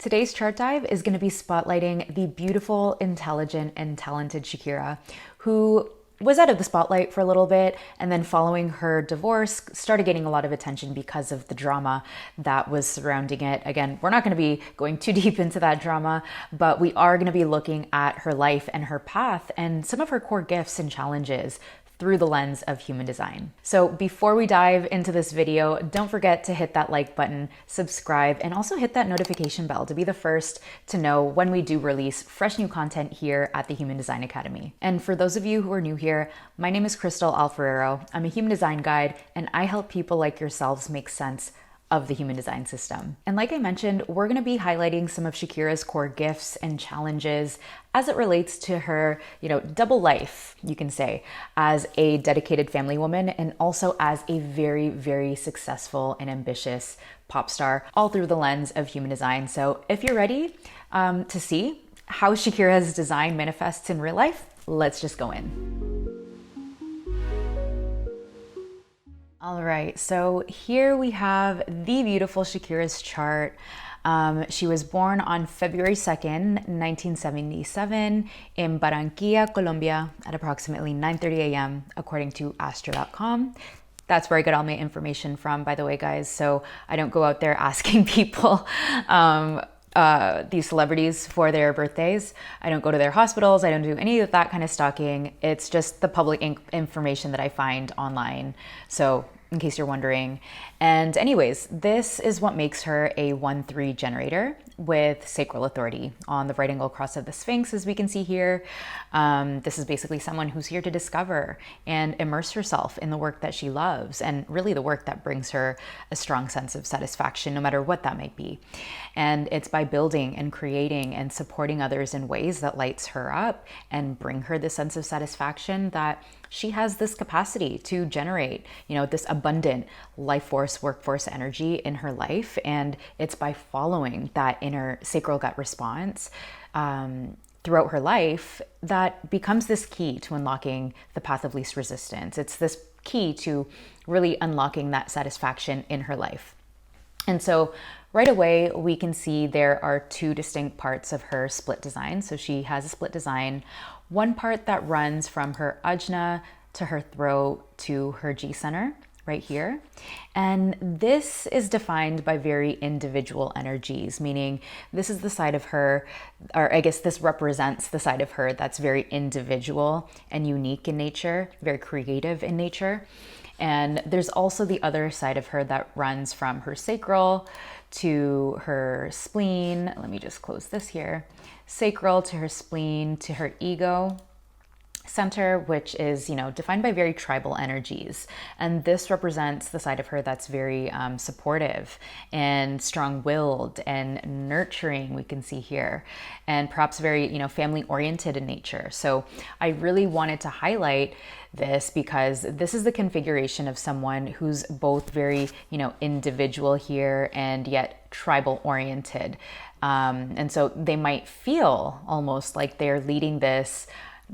Today's chart dive is going to be spotlighting the beautiful, intelligent, and talented Shakira, who was out of the spotlight for a little bit, and then following her divorce started getting a lot of attention because of the drama that was surrounding it. Again, we're not going to be going too deep into that drama, but we are going to be looking at her life and her path and some of her core gifts and challenges through the lens of human design. So before we dive into this video, don't forget to hit that like button, subscribe, and also hit that notification bell to be the first to know when we do release fresh new content here at the Human Design Academy. And for those of you who are new here, my name is Crystal Alferrero. I'm a human design guide, and I help people like yourselves make sense of the human design system. And like I mentioned, we're going to be highlighting some of Shakira's core gifts and challenges as it relates to her, double life, you can say, as a dedicated family woman and also as a very, very successful and ambitious pop star, all through the lens of human design. So if you're ready to see how Shakira's design manifests in real life, let's just go in. All right, so here we have the beautiful Shakira's chart. She was born on February 2nd, 1977 in Barranquilla, Colombia at approximately 9:30 a.m. according to astro.com. That's where I get all my information from, by the way, guys. So I don't go out there asking people these celebrities for their birthdays. I don't go to their hospitals. I don't do any of that kind of stalking. It's just the public information that I find online. So in case you're wondering. And anyways, this is what makes her a 1-3 generator with sacral authority on the right angle cross of the Sphinx, as we can see here. This is basically someone who's here to discover and immerse herself in the work that she loves, and really the work that brings her a strong sense of satisfaction, no matter what that might be. And it's by building and creating and supporting others in ways that lights her up and bring her this sense of satisfaction that she has this capacity to generate, this abundant life force, workforce energy in her life. And it's by following that inner sacral gut response throughout her life that becomes this key to unlocking the path of least resistance. It's this key to really unlocking that satisfaction in her life. And so right away, we can see there are two distinct parts of her split design. So she has a split design, one part that runs from her ajna to her throat to her G center right here. And this is defined by very individual energies, meaning this is the side of her, or I guess this represents the side of her that's very individual and unique in nature, very creative in nature. And there's also the other side of her that runs from her sacral to her spleen. Let me just close this here. Sacral to her spleen to her ego center, which is, defined by very tribal energies. And this represents the side of her that's very supportive and strong-willed and nurturing, we can see here, and perhaps very, family-oriented in nature. So I really wanted to highlight this because this is the configuration of someone who's both very, individual here and yet tribal-oriented. And so they might feel almost like they're leading this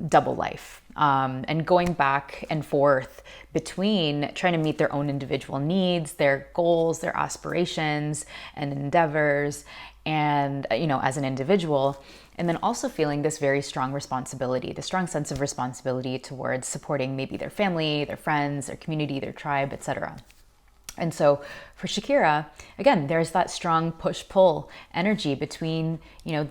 double life and going back and forth between trying to meet their own individual needs, their goals, their aspirations and endeavors, and as an individual, and then also feeling this very strong responsibility, the strong sense of responsibility towards supporting maybe their family, their friends, their community, their tribe, etc. And so for Shakira, again, there's that strong push-pull energy between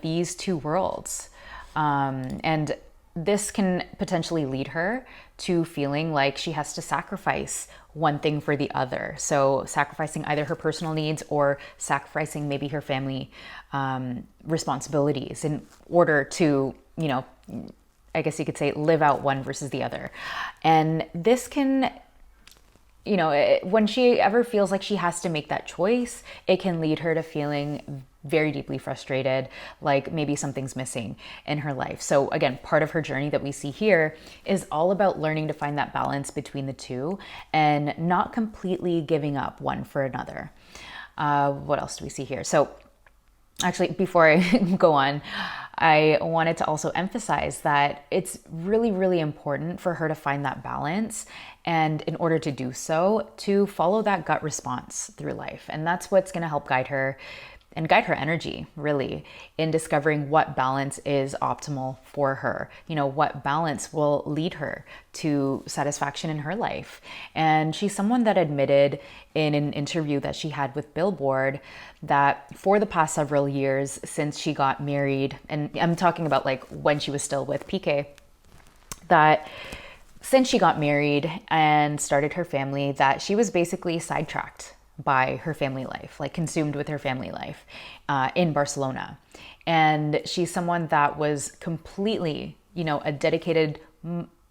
these two worlds, and this can potentially lead her to feeling like she has to sacrifice one thing for the other. So sacrificing either her personal needs or sacrificing maybe her family responsibilities in order to, I guess you could say, live out one versus the other. And this can, when she ever feels like she has to make that choice, it can lead her to feeling very deeply frustrated, like maybe something's missing in her life. So again, part of her journey that we see here is all about learning to find that balance between the two and not completely giving up one for another. What else do we see here? So actually, before I go on, I wanted to also emphasize that it's really, really important for her to find that balance. And in order to do so, to follow that gut response through life. And that's what's going to help guide her and guide her energy, really, in discovering what balance is optimal for her. What balance will lead her to satisfaction in her life. And she's someone that admitted in an interview that she had with Billboard that for the past several years since she got married, and I'm talking about like when she was still with PK, that since she got married and started her family, that she was basically sidetracked by her family life, like consumed with her family life in Barcelona. And she's someone that was completely, a dedicated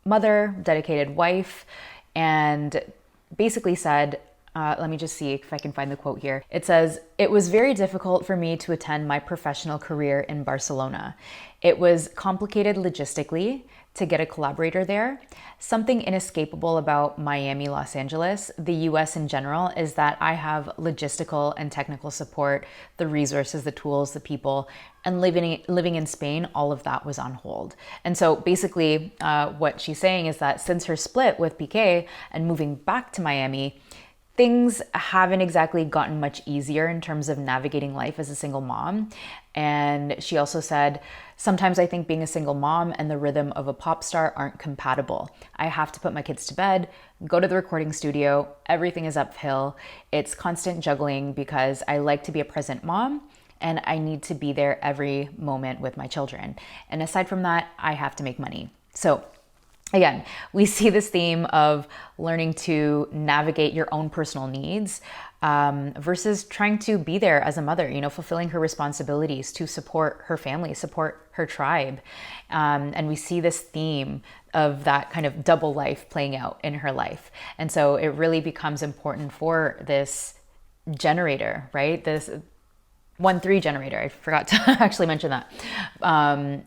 mother, dedicated wife, and basically said, let me just see if I can find the quote here. It says, "It was very difficult for me to attend my professional career in Barcelona. It was complicated logistically to get a collaborator there. Something inescapable about Miami, Los Angeles, the US in general, is that I have logistical and technical support, the resources, the tools, the people, and living in Spain, all of that was on hold." And so basically what she's saying is that since her split with PK and moving back to Miami, things haven't exactly gotten much easier in terms of navigating life as a single mom. And she also said, "Sometimes I think being a single mom and the rhythm of a pop star aren't compatible. I have to put my kids to bed, go to the recording studio, everything is uphill. It's constant juggling because I like to be a present mom and I need to be there every moment with my children. And aside from that, I have to make money." So again, we see this theme of learning to navigate your own personal needs versus trying to be there as a mother, fulfilling her responsibilities to support her family, support her tribe. And we see this theme of that kind of double life playing out in her life. And so it really becomes important for this generator, right? This 1-3 generator, I forgot to actually mention that,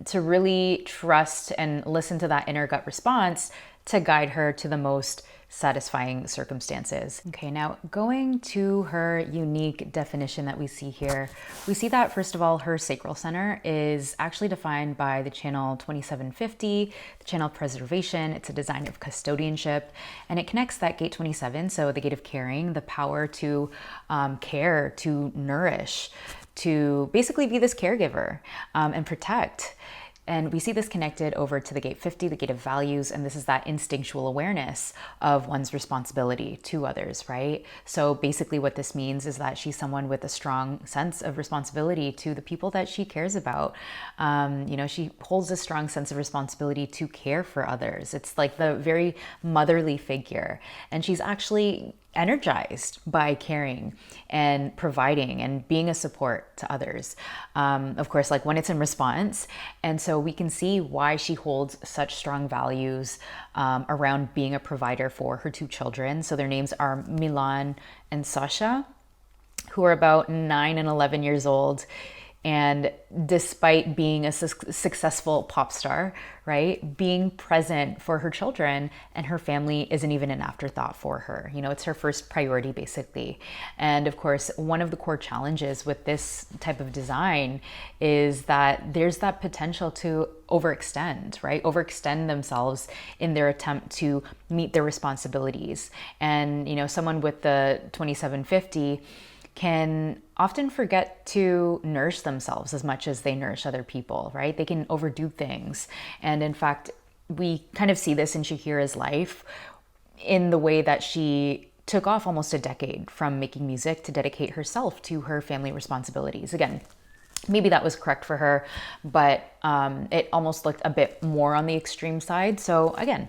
to really trust and listen to that inner gut response to guide her to the most satisfying circumstances. Okay, now going to her unique definition that we see here, we see that first of all, her sacral center is actually defined by the channel 2750, the channel of preservation. It's a design of custodianship, and it connects that gate 27, so the gate of caring, the power to care, to nourish, to basically be this caregiver and protect. And we see this connected over to the gate 50, the gate of values, and this is that instinctual awareness of one's responsibility to others, right? So basically what this means is that she's someone with a strong sense of responsibility to the people that she cares about. She holds a strong sense of responsibility to care for others. It's like the very motherly figure, and she's actually energized by caring and providing and being a support to others. Of course, like when it's in response. And so we can see why she holds such strong values around being a provider for her two children. So their names are Milan and Sasha, who are about 9 and 11 years old. And despite being a successful pop star, right, being present for her children and her family isn't even an afterthought for her. It's her first priority, basically. And of course, one of the core challenges with this type of design is that there's that potential to overextend, right? Overextend themselves in their attempt to meet their responsibilities. And, someone with the 2750 can often forget to nourish themselves as much as they nourish other people, right? They can overdo things. And in fact, we kind of see this in Shakira's life in the way that she took off almost a decade from making music to dedicate herself to her family responsibilities. Again, maybe that was correct for her, but it almost looked a bit more on the extreme side. So again,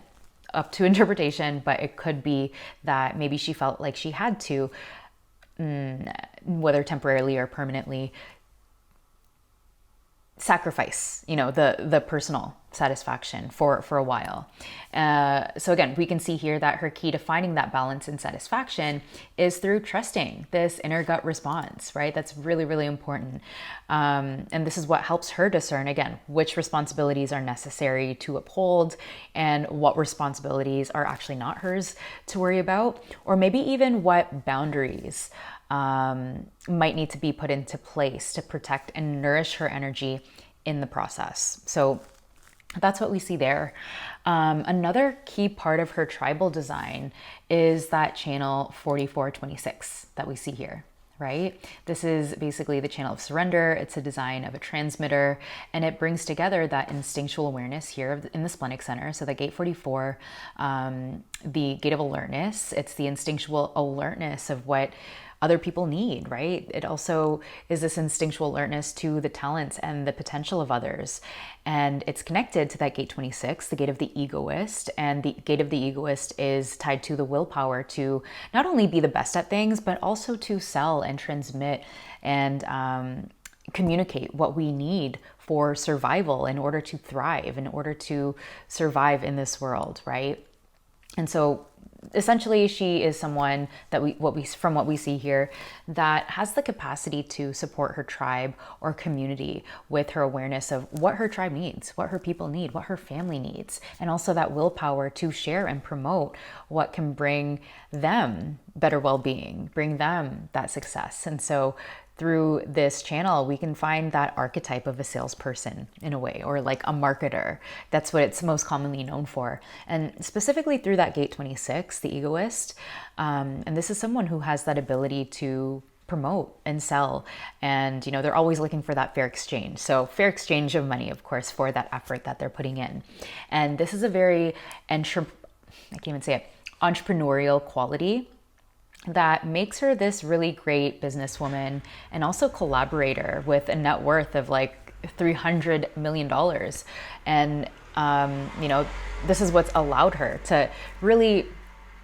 up to interpretation, but it could be that maybe she felt like she had to, whether temporarily or permanently, sacrifice, the personal satisfaction for a while. So again, we can see here that her key to finding that balance and satisfaction is through trusting this inner gut response, right? That's really, really important. And this is what helps her discern, again, which responsibilities are necessary to uphold and what responsibilities are actually not hers to worry about, or maybe even what boundaries might need to be put into place to protect and nourish her energy in the process. So that's what we see there. Another key part of her tribal design is that channel 4426 that we see here. right? This is basically the channel of surrender. It's a design of a transmitter, and it brings together that instinctual awareness here in the splenic center. So the gate 44, the gate of alertness, it's the instinctual alertness of what other people need, right? It also is this instinctual alertness to the talents and the potential of others. And it's connected to that gate 26, the gate of the egoist. And the gate of the egoist is tied to the willpower to not only be the best at things, but also to sell and transmit and communicate what we need for survival in order to thrive, in order to survive in this world, right? And so essentially, she is someone that from what we see here, that has the capacity to support her tribe or community with her awareness of what her tribe needs, what her people need, what her family needs, and also that willpower to share and promote what can bring them better well-being, bring them that success. And so through this channel, we can find that archetype of a salesperson in a way, or like a marketer. That's what it's most commonly known for. And specifically through that gate 26, the egoist. And this is someone who has that ability to promote and sell. And, they're always looking for that fair exchange. So fair exchange of money, of course, for that effort that they're putting in. And this is a very, entrepreneurial quality that makes her this really great businesswoman and also collaborator with a net worth of like $300 million. And, this is what's allowed her to really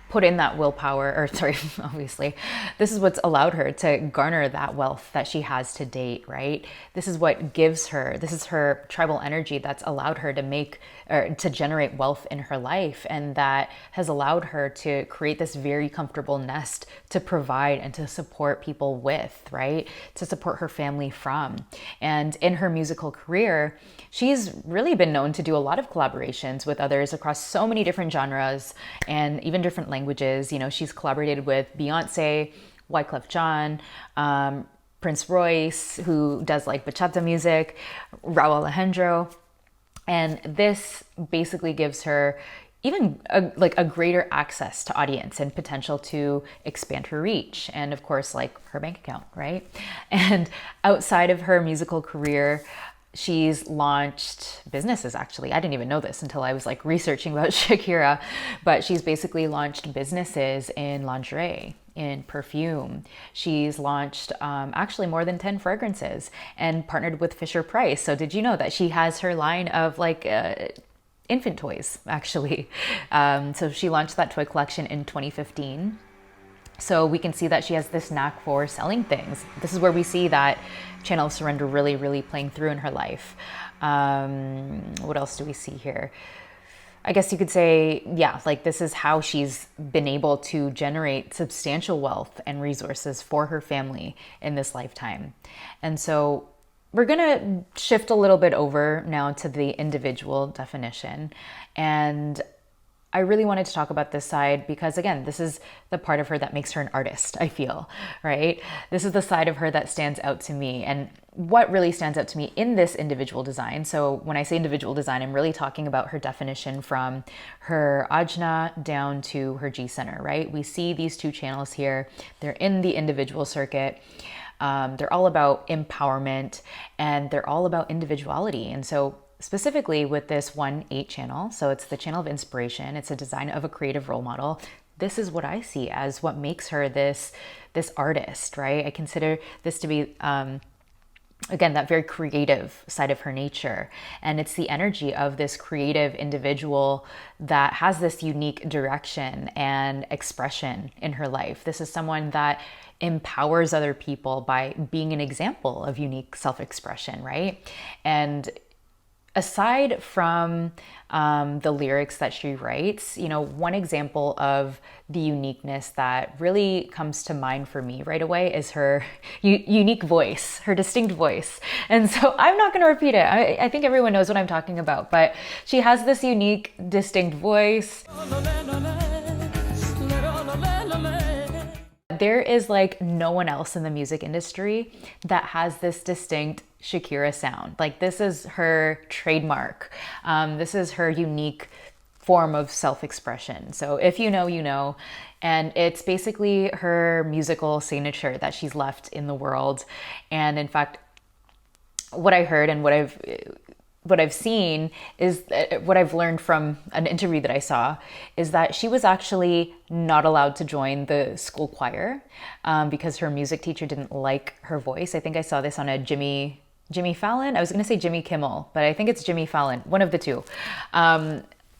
put in that obviously, this is what's allowed her to garner that wealth that she has to date, right? This is her tribal energy that's allowed her to generate wealth in her life, and that has allowed her to create this very comfortable nest to provide and to support people with, right? To support her family from. And in her musical career, she's really been known to do a lot of collaborations with others across so many different genres and even different languages. She's collaborated with Beyonce, Wyclef Jean, Prince Royce, who does like bachata music, Raul Alejandro. And this basically gives her even a greater access to audience and potential to expand her reach. And of course, like her bank account, right? And outside of her musical career, she's launched businesses, actually. I didn't even know this until I was like researching about Shakira, but she's basically launched businesses in lingerie, in perfume. She's launched actually more than 10 fragrances and partnered with Fisher-Price. So did you know that she has her line of like infant toys, actually? So she launched that toy collection in 2015. So we can see that she has this knack for selling things. This is where we see that channel of surrender really, really playing through in her life. What else do we see here? I guess you could say, this is how she's been able to generate substantial wealth and resources for her family in this lifetime. And so we're going to shift a little bit over now to the individual definition. And I really wanted to talk about this side because, again, this is the part of her that makes her an artist, I feel, right? This is the side of her that stands out to me. And what really stands out to me in this individual design, so when I say individual design, I'm really talking about her definition from her ajna down to her G center, right? We see these two channels here. They're in the individual circuit. They're all about empowerment, and they're all about individuality. And so specifically with this 1-8 channel, so it's the channel of inspiration, it's a design of a creative role model. This is what I see as what makes her this artist, right? I consider this to be, again, that very creative side of her nature. And it's the energy of this creative individual that has this unique direction and expression in her life. This is someone that empowers other people by being an example of unique self-expression, right? And aside from the lyrics that she writes, one example of the uniqueness that really comes to mind for me right away is her unique voice, her distinct voice. And so I'm not going to repeat it. I think everyone knows what I'm talking about, but she has this unique, distinct voice. There is like no one else in the music industry that has this distinct Shakira sound. Like, this is her trademark. This is her unique form of self-expression. So if you know, you know. And it's basically her musical signature that she's left in the world. And in fact, what I heard and what I've seen is what I've learned from an interview that I saw is that she was actually not allowed to join the school choir because her music teacher didn't like her voice. I think I saw this on a Jimmy Fallon. I was going to say Jimmy Kimmel, but I think it's Jimmy Fallon, one of the two,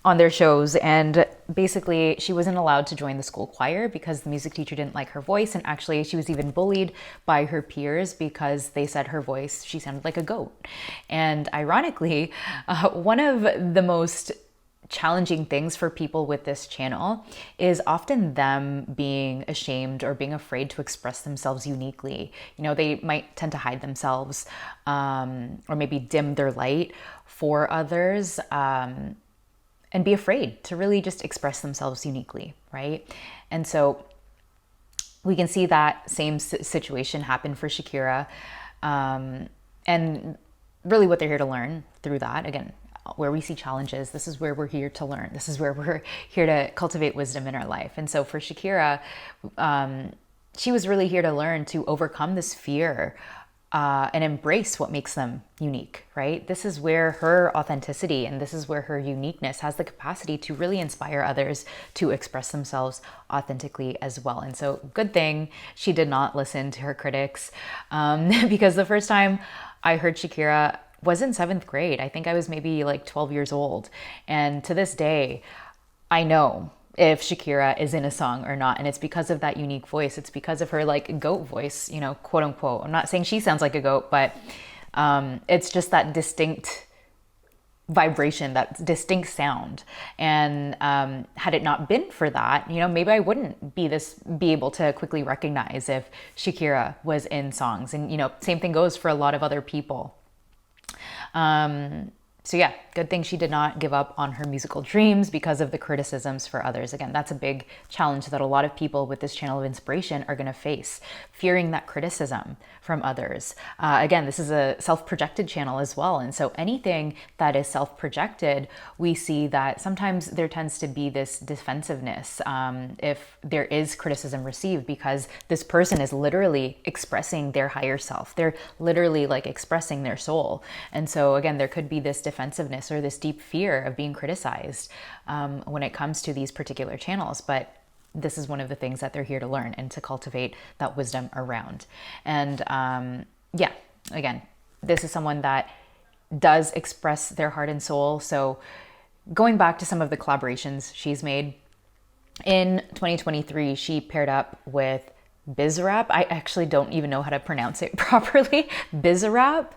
on their shows. And basically she wasn't allowed to join the school choir because the music teacher didn't like her voice. And actually she was even bullied by her peers because they said her voice, she sounded like a goat. And ironically, one of the most challenging things for people with this channel is often them being ashamed or being afraid to express themselves uniquely. You know, they might tend to hide themselves or maybe dim their light for others and be afraid to really just express themselves uniquely, right? And so we can see that same situation happen for Shakira. And really what they're here to learn through that, again, where we see challenges, this is where we're here to learn. This is where we're here to cultivate wisdom in our life. And so for Shakira, she was really here to learn to overcome this fear and embrace what makes them unique, right? This is where her authenticity and this is where her uniqueness has the capacity to really inspire others to express themselves authentically as well. And so good thing she did not listen to her critics because the first time I heard Shakira was in 7th grade. I think I was maybe like 12 years old. And to this day, I know if Shakira is in a song or not. And it's because of that unique voice. It's because of her like goat voice, you know, quote unquote. I'm not saying she sounds like a goat, but it's just that distinct vibration, that distinct sound. And had it not been for that, you know, maybe I wouldn't be able to quickly recognize if Shakira was in songs. And, you know, same thing goes for a lot of other people. So yeah, good thing she did not give up on her musical dreams because of the criticisms for others. Again, that's a big challenge that a lot of people with this channel of inspiration are going to face, fearing that criticism from others. Again, this is a self-projected channel as well. And so anything that is self-projected, we see that sometimes there tends to be this defensiveness if there is criticism received because this person is literally expressing their higher self. They're literally like expressing their soul. And so again, there could be this defensiveness or this deep fear of being criticized when it comes to these particular channels. But this is one of the things that they're here to learn and to cultivate that wisdom around. And yeah, again, this is someone that does express their heart and soul. So going back to some of the collaborations she's made, in 2023, she paired up with Bizarrap. I actually don't even know how to pronounce it properly. Bizarrap.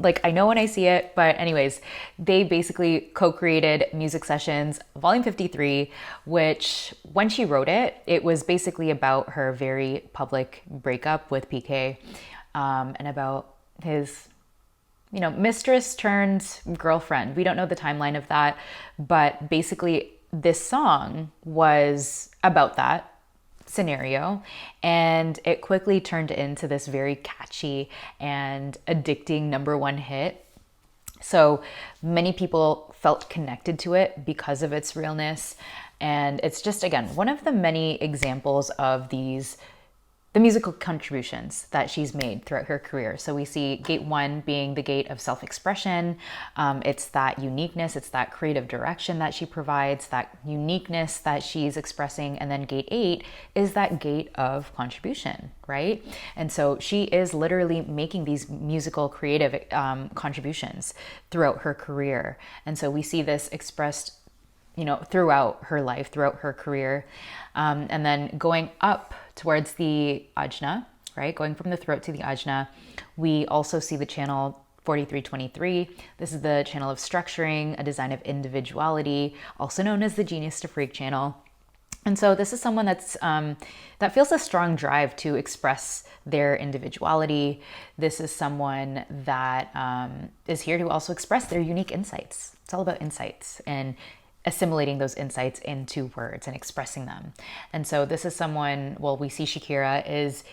Like I know when I see it, but anyways, they basically co-created Music Sessions Volume 53, which when she wrote it, it was basically about her very public breakup with PK and about his, you know, mistress turned girlfriend. We don't know the timeline of that, but basically this song was about that scenario, and it quickly turned into this very catchy and addicting #1 hit. So many people felt connected to it because of its realness, and it's just, again, one of the many examples of the musical contributions that she's made throughout her career. So we see gate 1 being the gate of self-expression. It's that uniqueness, it's that creative direction that she provides, that uniqueness that she's expressing. And then gate 8 is that gate of contribution, right? And so she is literally making these musical creative contributions throughout her career. And so we see this expressed, you know, throughout her life, throughout her career. And then going up towards the ajna, right? Going from the throat to the ajna, we also see the channel 4323. This is the channel of structuring, a design of individuality, also known as the Genius to Freak channel. And so this is someone that's that feels a strong drive to express their individuality. This is someone that is here to also express their unique insights. It's all about insights and assimilating those insights into words and expressing them. And so this is someone, well, we see Shakira is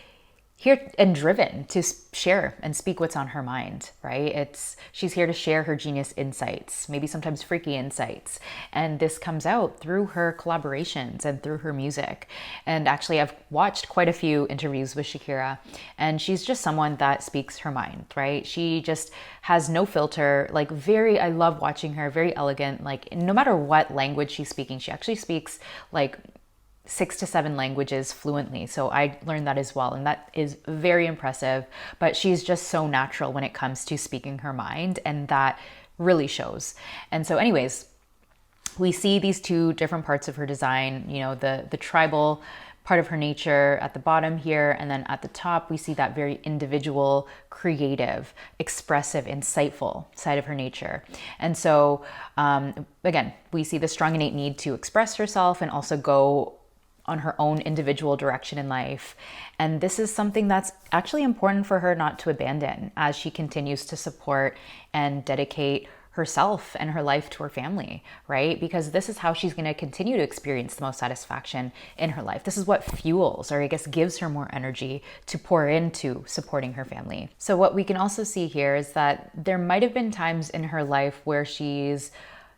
here and driven to share and speak what's on her mind, right? She's here to share her genius insights, maybe sometimes freaky insights. And this comes out through her collaborations and through her music. And actually, I've watched quite a few interviews with Shakira, and she's just someone that speaks her mind, right? She just has no filter, like I love watching her, very elegant, like no matter what language she's speaking, she actually speaks like 6 to 7 languages fluently. So I learned that as well. And that is very impressive. But she's just so natural when it comes to speaking her mind. And that really shows. And so anyways, we see these two different parts of her design, the tribal part of her nature at the bottom here. And then at the top, we see that very individual, creative, expressive, insightful side of her nature. And so again, we see the strong innate need to express herself and also go on her own individual direction in life. And this is something that's actually important for her not to abandon as she continues to support and dedicate herself and her life to her family, right? Because this is how she's going to continue to experience the most satisfaction in her life. This is what fuels, or I guess gives her more energy to pour into supporting her family. So what we can also see here is that there might have been times in her life where she's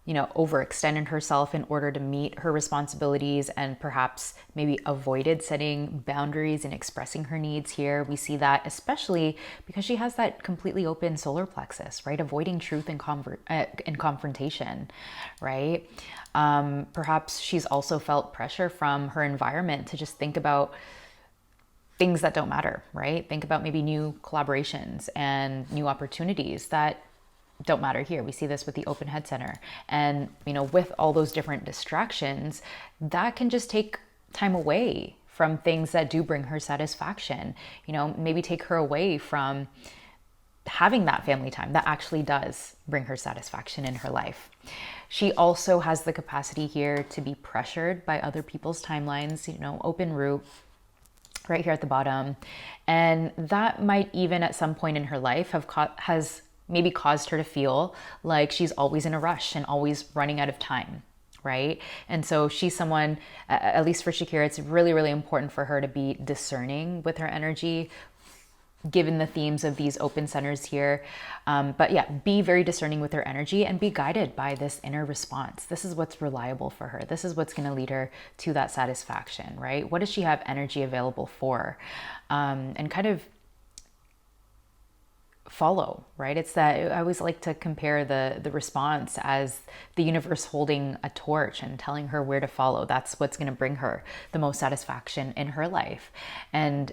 overextended herself in order to meet her responsibilities and perhaps maybe avoided setting boundaries and expressing her needs here. We see that especially because she has that completely open solar plexus, right? Avoiding truth and confrontation, right? Perhaps she's also felt pressure from her environment to just think about things that don't matter, right? Think about maybe new collaborations and new opportunities that don't matter here. We see this with the Open Head Center. And, with all those different distractions, that can just take time away from things that do bring her satisfaction. Maybe take her away from having that family time that actually does bring her satisfaction in her life. She also has the capacity here to be pressured by other people's timelines, open route right here at the bottom. And that might even at some point in her life has maybe caused her to feel like she's always in a rush and always running out of time, right? And so she's someone, at least for Shakira, it's really, really important for her to be discerning with her energy, given the themes of these open centers here. But yeah, be very discerning with her energy and be guided by this inner response. This is what's reliable for her. This is what's going to lead her to that satisfaction, right? What does she have energy available for? And kind of follow, right? It's that I always like to compare the response as the universe holding a torch and telling her where to follow. That's what's going to bring her the most satisfaction in her life. And,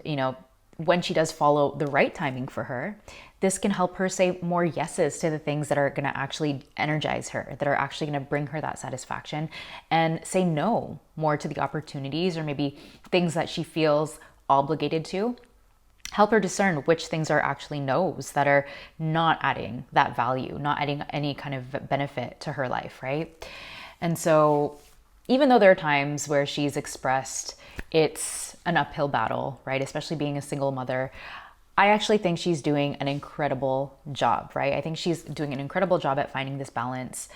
when she does follow the right timing for her, this can help her say more yeses to the things that are going to actually energize her, that are actually going to bring her that satisfaction, and say no more to the opportunities or maybe things that she feels obligated to. Help her discern which things are actually no's that are not adding that value, not adding any kind of benefit to her life, right? And so even though there are times where she's expressed it's an uphill battle, right? Especially being a single mother, I actually think she's doing an incredible job, right? I think she's doing an incredible job at finding this balance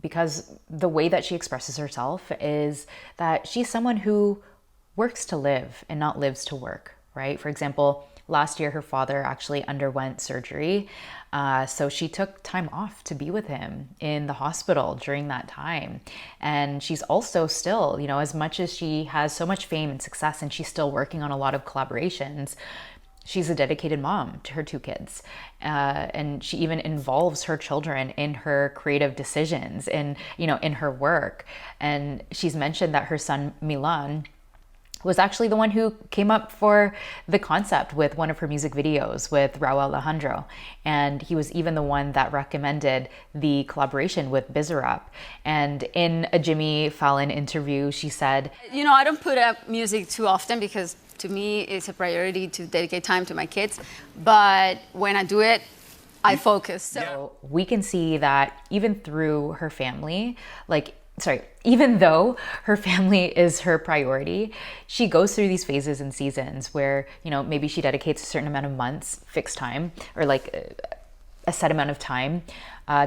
because the way that she expresses herself is that she's someone who works to live and not lives to work, right? For example, last year, her father actually underwent surgery. So she took time off to be with him in the hospital during that time. And she's also still, as much as she has so much fame and success and she's still working on a lot of collaborations, she's a dedicated mom to her 2 kids. And she even involves her children in her creative decisions and, in her work. And she's mentioned that her son, Milan, was actually the one who came up for the concept with one of her music videos with Raul Alejandro. And he was even the one that recommended the collaboration with Bizarrap. And in a Jimmy Fallon interview, she said, I don't put up music too often because to me it's a priority to dedicate time to my kids. But when I do it, I focus. So we can see that even through her family, even though her family is her priority, she goes through these phases and seasons where, maybe she dedicates a certain amount of months, fixed time, or a set amount of time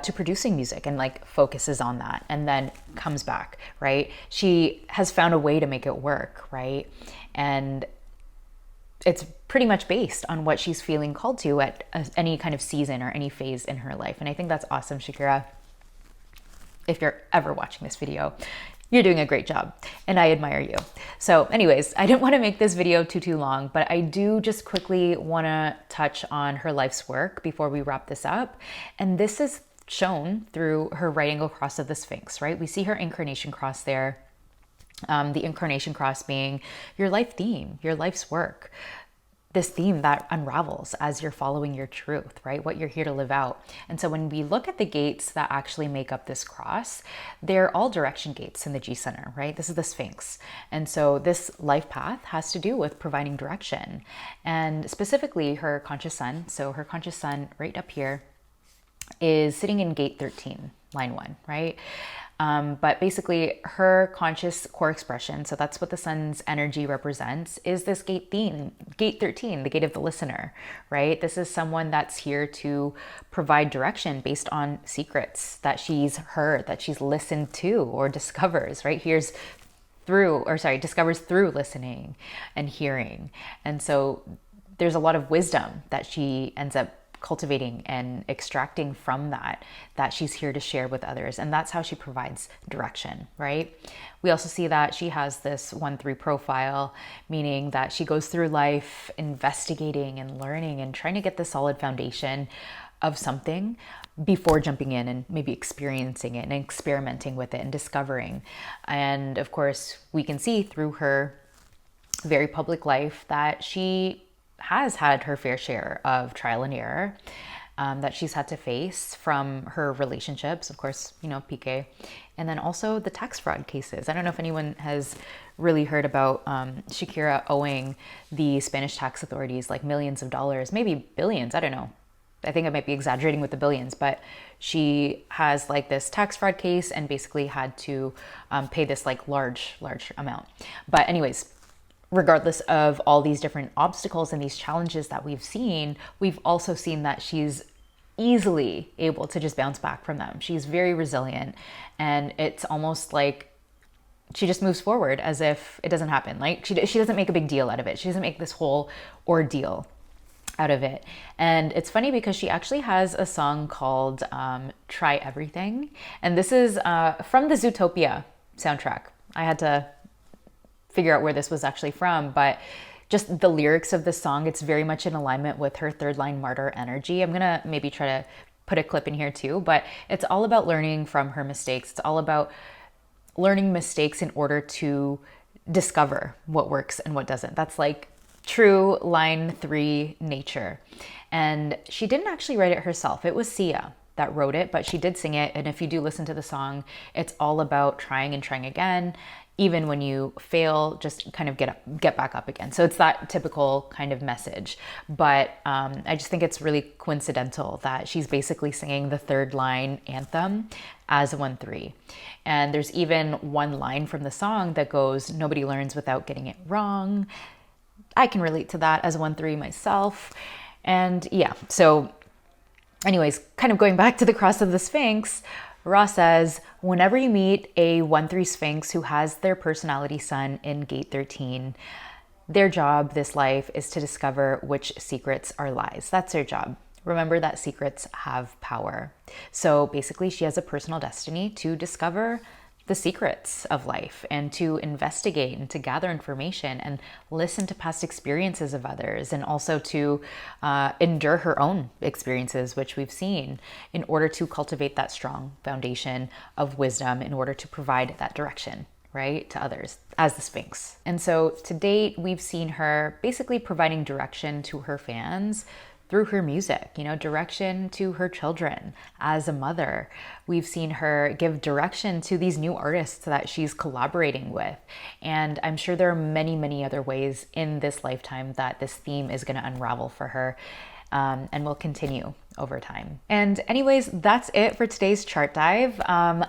to producing music and focuses on that and then comes back, right? She has found a way to make it work, right? And it's pretty much based on what she's feeling called to at any kind of season or any phase in her life. And I think that's awesome, Shakira. If you're ever watching this video, you're doing a great job and I admire you. So anyways, I didn't want to make this video too long, but I do just quickly want to touch on her life's work before we wrap this up. And this is shown through her right angle cross of the Sphinx, right? We see her incarnation cross there. The incarnation cross being your life theme, your life's work. This theme that unravels as you're following your truth, right? What you're here to live out. And so when we look at the gates that actually make up this cross, they're all direction gates in the G center, right? This is the Sphinx. And so this life path has to do with providing direction, and specifically her conscious sun. So her conscious sun right up here is sitting in gate 13, line 1, right? But basically her conscious core expression, so that's what the sun's energy represents, is this gate 13, the gate of the listener, right? This is someone that's here to provide direction based on secrets that she's heard, that she's listened to or discovers, right? Discovers through listening and hearing. And so there's a lot of wisdom that she ends up cultivating and extracting from that she's here to share with others. And that's how she provides direction, right? We also see that she has this 1-3 profile, meaning that she goes through life investigating and learning and trying to get the solid foundation of something before jumping in and maybe experiencing it and experimenting with it and discovering. And of course, we can see through her very public life that she has had her fair share of trial and error that she's had to face from her relationships, of course, PK, and then also the tax fraud cases. I don't know if anyone has really heard about Shakira owing the Spanish tax authorities like millions of dollars, maybe billions, I don't know. I think I might be exaggerating with the billions, but she has like this tax fraud case and basically had to pay this like large amount. But anyways, regardless of all these different obstacles and these challenges that we've also seen that she's easily able to just bounce back from them. She's very resilient, and it's almost like she just moves forward as if it doesn't happen. Like she doesn't make a big deal out of it. She doesn't make this whole ordeal out of it. And it's funny because she actually has a song called Try Everything. And this is from the Zootopia soundtrack. I had to figure out where this was actually from, but just the lyrics of this song, it's very much in alignment with her third line martyr energy. I'm gonna maybe try to put a clip in here too, but it's all about learning from her mistakes. It's all about learning mistakes in order to discover what works and what doesn't. That's like true line 3 nature. And she didn't actually write it herself. It was Sia that wrote it, but she did sing it. And if you do listen to the song, it's all about trying and trying again. Even when you fail, just kind of get back up again. So it's that typical kind of message. But I just think it's really coincidental that she's basically singing the third line anthem as a 1-3. And there's even one line from the song that goes, "Nobody learns without getting it wrong." I can relate to that as a 1-3 myself. And yeah, so anyways, kind of going back to the cross of the Sphinx, Ra says, whenever you meet a 1-3 Sphinx who has their personality sun in gate 13, their job this life is to discover which secrets are lies. That's their job. Remember that secrets have power. So basically she has a personal destiny to discover the secrets of life and to investigate and to gather information and listen to past experiences of others, and also to endure her own experiences, which we've seen, in order to cultivate that strong foundation of wisdom in order to provide that direction, right, to others as the Sphinx. And so to date, we've seen her basically providing direction to her fans through her music, direction to her children as a mother. We've seen her give direction to these new artists that she's collaborating with. And I'm sure there are many, many other ways in this lifetime that this theme is going to unravel for her. And will continue over time. And anyways, that's it for today's chart dive.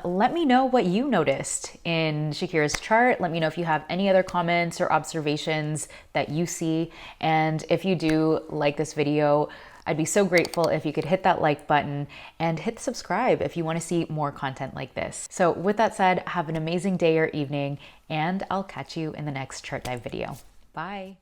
Let me know what you noticed in Shakira's chart. Let me know if you have any other comments or observations that you see. And if you do like this video, I'd be so grateful if you could hit that like button and hit subscribe if you want to see more content like this. So with that said, have an amazing day or evening, and I'll catch you in the next chart dive video. Bye.